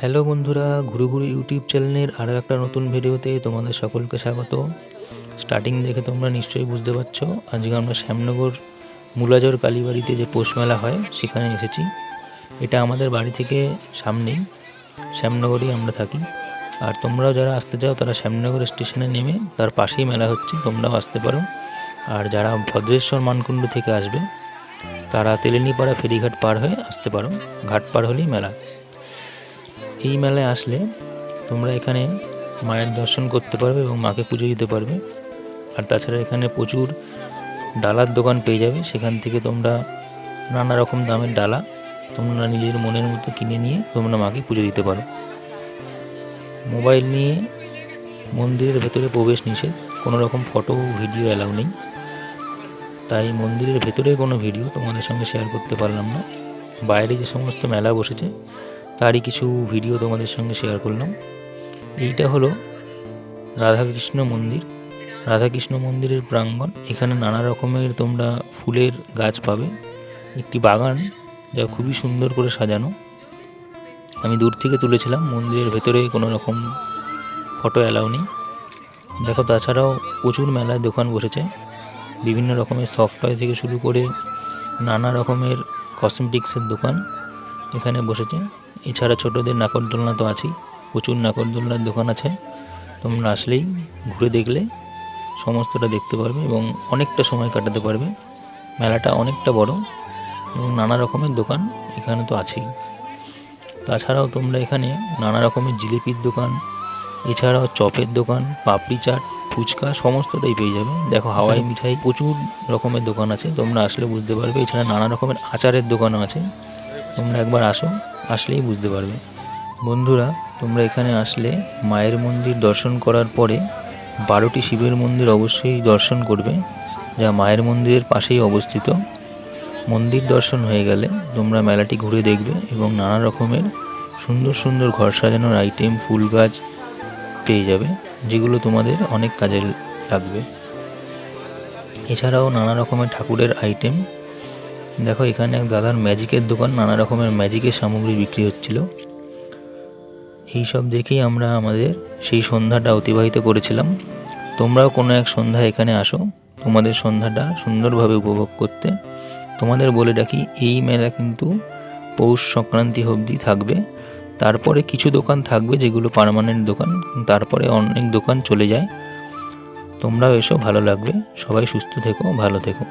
Hello বন্ধুরা, ঘুরু ঘুরু ইউটিউব চ্যানেলের আরও একটা নতুন ভিডিওতে তোমাদের সকলকে স্বাগত। স্টার্টিং দেখে তোমরা নিশ্চয়ই বুঝতে পারছো, আজকে আমরা শ্যামনগর মুলাজর কালীবাড়িতে যে পৌষ মেলা হয় সেখানে এসেছি। এটা আমাদের বাড়ি থেকে সামনেই, শ্যামনগরেই আমরা থাকি। আর তোমরাও যারা আসতে চাও তারা শ্যামনগর স্টেশনে নেমে তার পাশেই মেলা হচ্ছে, তোমরাও আসতে পারো। আর যারা ভদ্রেশ্বর মানকুণ্ড থেকে আসবে তারা তেলেনীপাড়া ফেরিঘাট পার হয়ে আসতে পারো, ঘাট পার হলেই মেলা। এই মেলায় আসলে তোমরা এখানে মায়ের দর্শন করতে পারবে এবং মাকে পুজো দিতে পারবে। আর তাছাড়া এখানে প্রচুর ডালার দোকান পেয়ে যাবে, সেখান থেকে তোমরা নানা রকম দামের ডালা তোমরা নিজের মনের মতো কিনে নিয়ে তোমরা মাকে পুজো দিতে পারো। মোবাইল নিয়ে মন্দিরের ভেতরে প্রবেশ নিষেধ, কোনো রকম ফটো ভিডিও অ্যালাউ নেই, তাই মন্দিরের ভেতরে কোনো ভিডিও তোমাদের সঙ্গে শেয়ার করতে পারলাম না। বাইরে যে সমস্ত মেলা বসেছে তারই কিছু ভিডিও তোমাদের সঙ্গে শেয়ার করলাম। এইটা হলো রাধাকৃষ্ণ মন্দির, রাধাকৃষ্ণ মন্দিরের প্রাঙ্গণ। এখানে নানা রকমের তোমরা ফুলের গাছ পাবে, একটি বাগান যা খুবই সুন্দর করে সাজানো। আমি দূর থেকে তুলেছিলাম, মন্দিরের ভেতরে কোনো রকম ফটো অ্যালাউ নেই। দেখো, তাছাড়াও প্রচুর মেলায় দোকান বসেছে, বিভিন্ন রকমের সফটওয়্যার থেকে শুরু করে নানা রকমের কসমেটিক্সের দোকান এখানে বসেছে। এছাড়া ছোটোদের নাগরদোলনা তো আছেই, প্রচুর নাগরদোলনার দোকান আছে। তোমরা আসলেই ঘুরে দেখলে সমস্তটা দেখতে পারবে এবং অনেকটা সময় কাটাতে পারবে। মেলাটা অনেকটা বড় এবং নানা রকমের দোকান এখানে তো আছেই। তাছাড়াও তোমরা এখানে নানা রকমের জিলিপির দোকান, এছাড়াও চপের দোকান, পাপড়ি চাট, ফুচকা সমস্তটাই পেয়ে যাবে। দেখো, হাওয়াই মিঠাই, প্রচুর রকমের দোকান আছে, তোমরা আসলে বুঝতে পারবে। এছাড়া নানা রকমের আচারের দোকানও আছে, তোমরা একবার আসো, আসলেই বুঝতে পারবে। বন্ধুরা, তোমরা এখানে আসলে মায়ের মন্দির দর্শন করার পরে 12টি শিবের মন্দির অবশ্যই দর্শন করবে, যা মায়ের মন্দিরের পাশেই অবস্থিত। মন্দির দর্শন হয়ে গেলে তোমরা মেলাটি ঘুরে দেখবে এবং নানা রকমের সুন্দর সুন্দর ঘর সাজানোর আইটেম, ফুল গাছ পেয়ে যাবে, যেগুলো তোমাদের অনেক কাজে লাগবে। এছাড়াও নানা রকমের ঠাকুরের আইটেম। দেখো, এখানে এক দাদার ম্যাজিকের দোকান, নানা রকমের ম্যাজিকের সামগ্রী বিক্রি হচ্ছিল। এই সব দেখেই আমরা আমাদের সেই সন্ধ্যাটা অতিবাহিত করেছিলাম। তোমরাও কোনো এক সন্ধ্যায় এখানে আসো তোমাদের সন্ধ্যাটা সুন্দরভাবে উপভোগ করতে। তোমাদের বলে রাখি, এই মেলা কিন্তু পৌষ সংক্রান্তি অবধি থাকবে। তারপরে কিছু দোকান থাকবে যেগুলো পার্মানেন্ট দোকান, তারপরে অনেক দোকান চলে যায়। তোমরাও এসো, ভালো লাগবে। সবাই সুস্থ থেকো, ভালো থেকো।